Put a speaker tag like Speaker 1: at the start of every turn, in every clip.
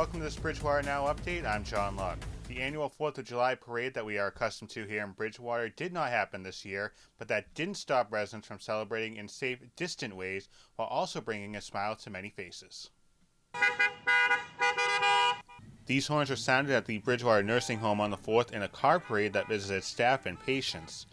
Speaker 1: Welcome to this Bridgewater Now update. I'm John Luck. The annual 4th of July parade that we are accustomed to here in Bridgewater did not happen this year, but that didn't stop residents from celebrating in safe, distant ways while also bringing a smile to many faces. These horns were sounded at the Bridgewater Nursing Home on the 4th in a car parade that visited staff and patients.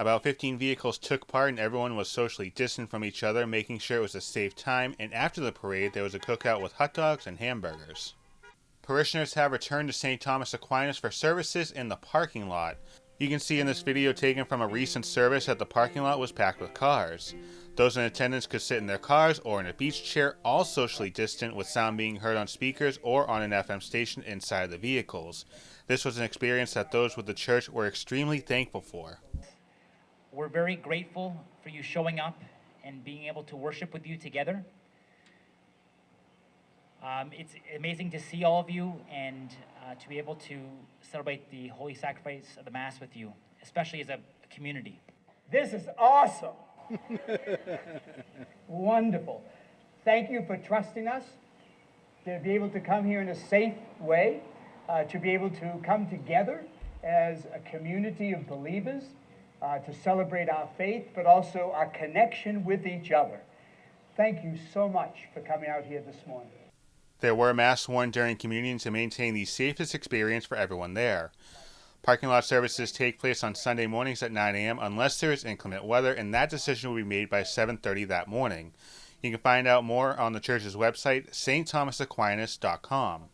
Speaker 1: About 15 vehicles took part and everyone was socially distant from each other, making sure it was a safe time, and after the parade there was a cookout with hot dogs and hamburgers. Parishioners have returned to St. Thomas Aquinas for services in the parking lot. You can see in this video taken from a recent service that the parking lot was packed with cars. Those in attendance could sit in their cars or in a beach chair, all socially distant, with sound being heard on speakers or on an FM station inside of the vehicles. This was an experience that those with the church were extremely thankful for.
Speaker 2: We're very grateful for you showing up and being able to worship with you together. It's amazing to see all of you and to be able to celebrate the Holy Sacrifice of the Mass with you, especially as a community.
Speaker 3: This is awesome. Wonderful. Thank you for trusting us to be able to come here in a safe way, to be able to come together as a community of believers, to celebrate our faith, but also our connection with each other. Thank you so much for coming out here this morning.
Speaker 1: There were masks worn during communion to maintain the safest experience for everyone there. Parking lot services take place on Sunday mornings at 9 a.m. unless there is inclement weather, and that decision will be made by 7:30 that morning. You can find out more on the church's website, stthomasaquinas.com.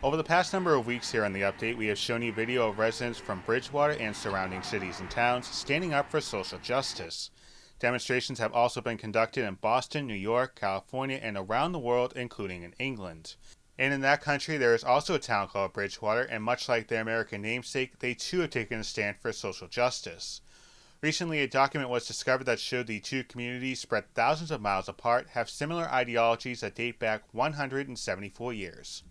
Speaker 1: Over the past number of weeks here on the update, we have shown you video of residents from Bridgewater and surrounding cities and towns standing up for social justice. Demonstrations have also been conducted in Boston, New York, California, and around the world, including in England. And in that country, there is also a town called Bridgewater, and much like their American namesake, they too have taken a stand for social justice. Recently, a document was discovered that showed the two communities, spread thousands of miles apart, have similar ideologies that date back 174 years.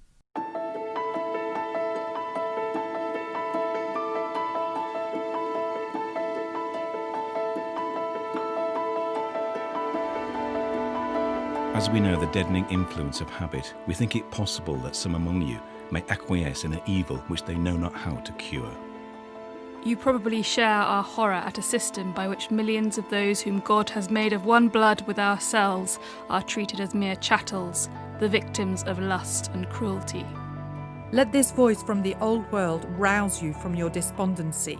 Speaker 4: As we know the deadening influence of habit, we think it possible that some among you may acquiesce in an evil which they know not how to cure.
Speaker 5: You probably share our horror at a system by which millions of those whom God has made of one blood with ourselves are treated as mere chattels, the victims of lust and cruelty.
Speaker 6: Let this voice from the old world rouse you from your despondency.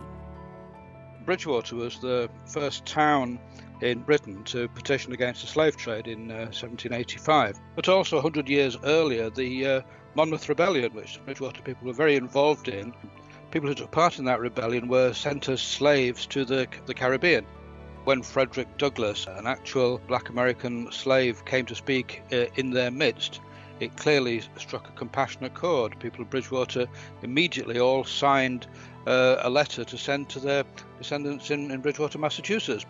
Speaker 7: Bridgewater was the first town in Britain to petition against the slave trade in 1785. But also 100 years earlier, the Monmouth Rebellion, which Bridgewater people were very involved in. People who took part in that rebellion were sent as slaves to the Caribbean. When Frederick Douglass, an actual black American slave, came to speak in their midst, it clearly struck a compassionate chord. People of Bridgewater immediately all signed a letter to send to their descendants in Bridgewater, Massachusetts.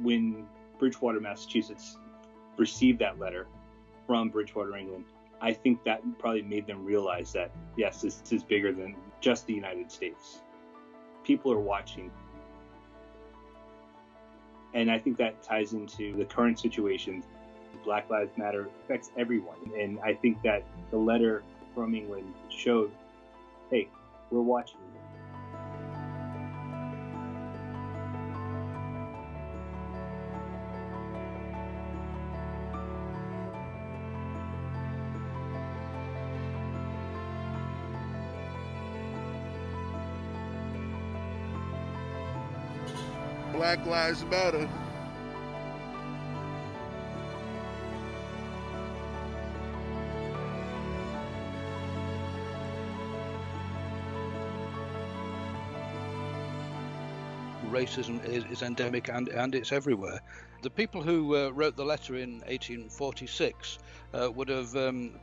Speaker 8: When Bridgewater, Massachusetts received that letter from Bridgewater, England, I think that probably made them realize that, yes, this is bigger than just the United States. People are watching. And I think that ties into the current situation. Black Lives Matter affects everyone. And I think that the letter from England showed, hey, we're watching you.
Speaker 9: Black Lives Matter.
Speaker 7: Racism is endemic and it's everywhere. The people who wrote the letter in 1846 would have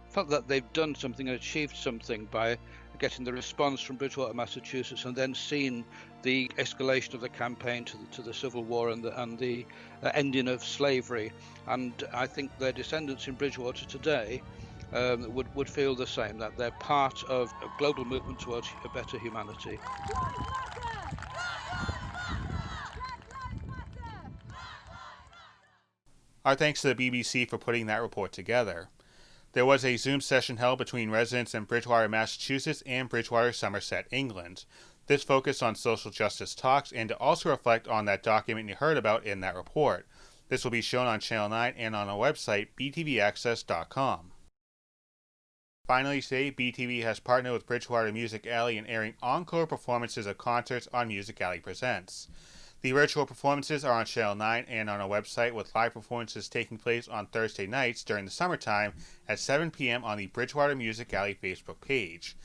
Speaker 7: felt that they've done something and achieved something by getting the response from Bridgewater, Massachusetts, and then seen the escalation of the campaign to the Civil War and the ending of slavery. And I think their descendants in Bridgewater today would feel the same, that they're part of a global movement towards a better humanity.
Speaker 1: Our thanks to the BBC for putting that report together. There was a Zoom session held between residents in Bridgewater, Massachusetts and Bridgewater, Somerset, England. This focused on social justice talks and to also reflect on that document you heard about in that report. This will be shown on Channel 9 and on our website, btvaccess.com. Finally, today, BTV has partnered with Bridgewater Music Alley in airing encore performances of concerts on Music Alley Presents. The virtual performances are on Channel 9 and on our website, with live performances taking place on Thursday nights during the summertime at 7 p.m. on the Bridgewater Music Alley Facebook page.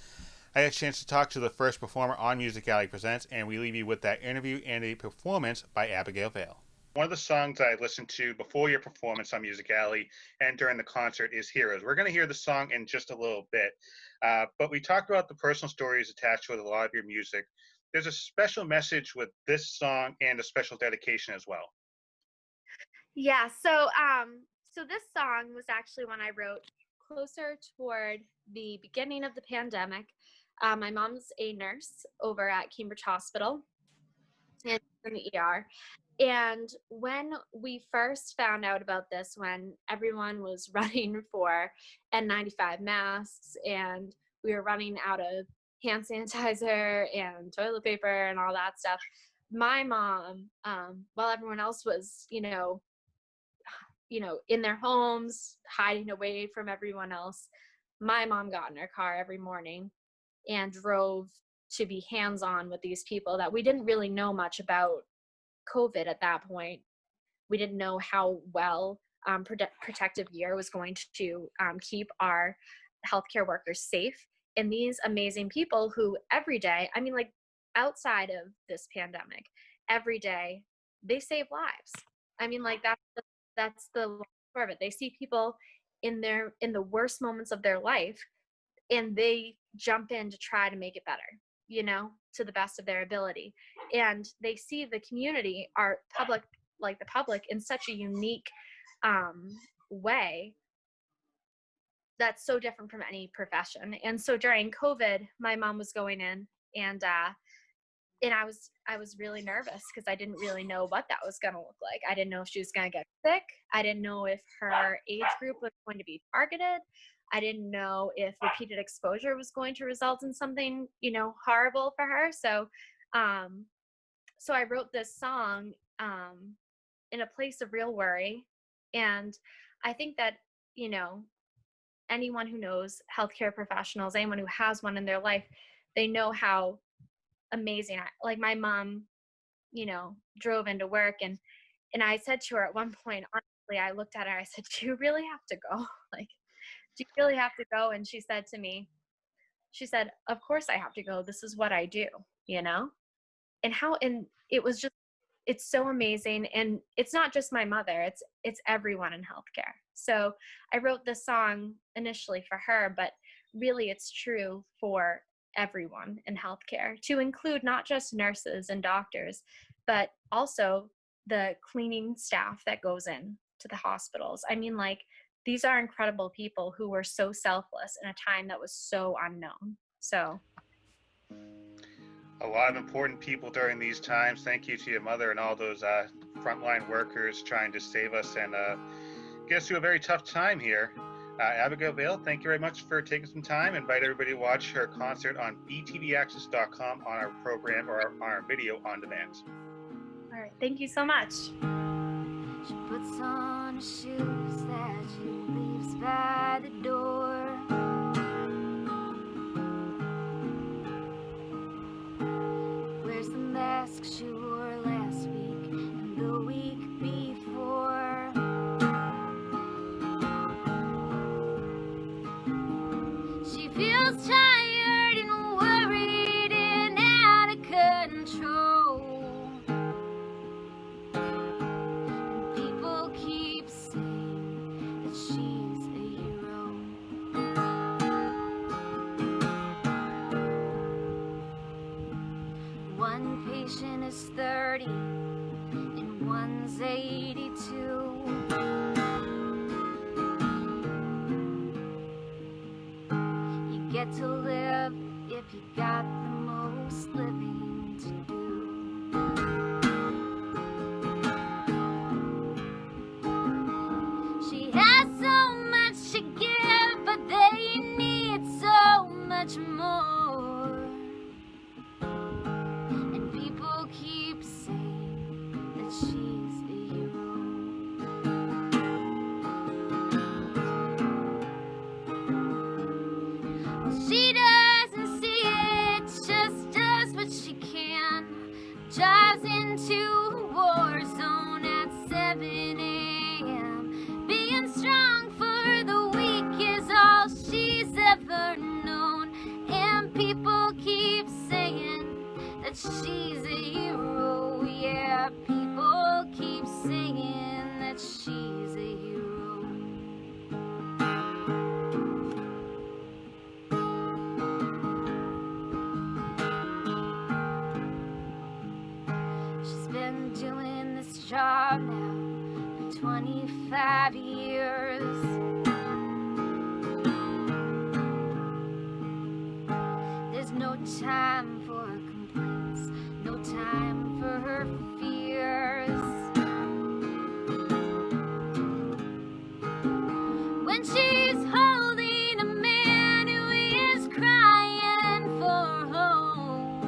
Speaker 1: I had a chance to talk to the first performer on Music Alley Presents, and we leave you with that interview and a performance by Abigail Vale. One of the songs I listened to before your performance on Music Alley and during the concert is Heroes. We're going to hear the song in just a little bit, but we talked about the personal stories attached with a lot of your music. There's a special message with this song and a special dedication as well.
Speaker 10: Yeah, so this song was actually one I wrote closer toward the beginning of the pandemic. My mom's a nurse over at Cambridge Hospital and in the ER. And when we first found out about this, when everyone was running for N95 masks and we were running out of hand sanitizer and toilet paper and all that stuff, my mom, while everyone else was, in their homes, hiding away from everyone else, my mom got in her car every morning and drove to be hands-on with these people that we didn't really know much about COVID at that point. We didn't know how well protective gear was going to keep our healthcare workers safe. And these amazing people who every day, outside of this pandemic, every day they save lives. That's the long part of it. They see people in the worst moments of their life, and they jump in to try to make it better, to the best of their ability. And they see the community, our public, like the public, in such a unique way that's so different from any profession. And so during COVID, my mom was going in, and I was really nervous because I didn't really know what that was going to look like. I didn't know if she was going to get sick. I didn't know if her age group was going to be targeted. I didn't know if repeated exposure was going to result in something, horrible for her. So I wrote this song in a place of real worry. And I think that, anyone who knows healthcare professionals, anyone who has one in their life, they know how amazing. Like my mom, drove into work, and I said to her at one point, honestly, I looked at her, I said, "Do you really have to go? Do you really have to go?" And she said to me, "Of course I have to go. This is what I do," and it was just, it's so amazing. And it's not just my mother, it's everyone in healthcare. So I wrote this song initially for her, but really it's true for everyone in healthcare, to include not just nurses and doctors, but also the cleaning staff that goes in to the hospitals. These are incredible people who were so selfless in a time that was so unknown. So
Speaker 1: a lot of important people during these times. Thank you to your mother and all those frontline workers trying to save us and get us through a very tough time here. Abigail Vale, thank you very much for taking some time. Invite everybody to watch her concert on btvaccess.com on our program or on our video on demand.
Speaker 10: All right, thank you so much.
Speaker 11: She puts on her shoes that she leaves by the door. Wears the mask she wore last week and the week before. She feels tired and worried and out of control. And people keep saying that she's a hero. One patient is 30 and one's 82. Get to live if you got the most living to do. drives into a war zone at 7 a.m. Being strong for the weak is all she's ever known. And people keep saying that she's a hero. Yeah, people keep saying that she's a hero. She's been doing this job now for 25 years. There's no time for her complaints, no time for her fears. When she's holding a man who is crying for home,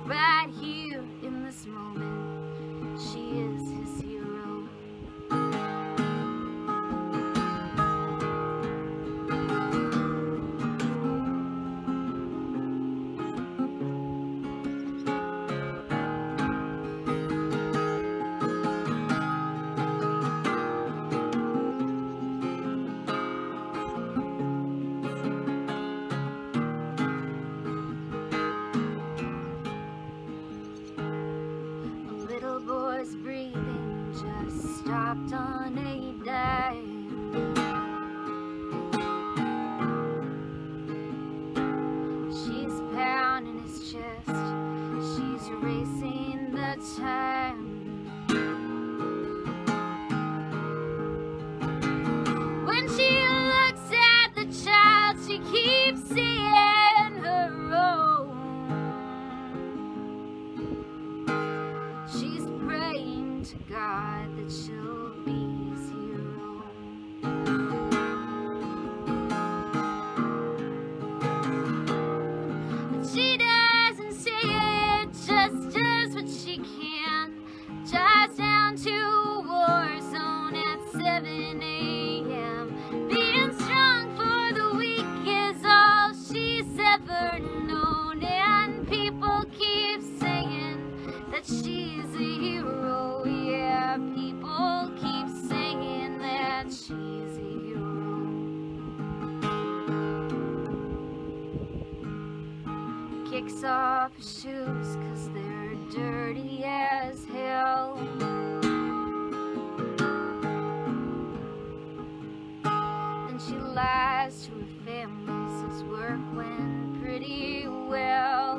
Speaker 11: right here in this moment, she is his hero. A little boy's breathing just stopped on a dime. She's pounding his chest, she's erasing the time. When she looks at the child, she keeps seeing her own. She's praying to God that she'll be his hero. But she doesn't say it, just does what she can. Drives down to a war zone at 7 a.m. Being strong for the weak is all she's ever known. And people keep saying that she's a hero. Yeah, people keep saying that she's a hero. Kicks off her shoes 'cause they're dirty as hell. Then she lies to her family, says work went pretty well.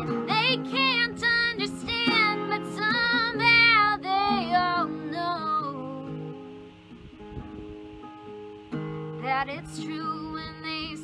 Speaker 11: And they can't understand, but somehow they all know that it's true when they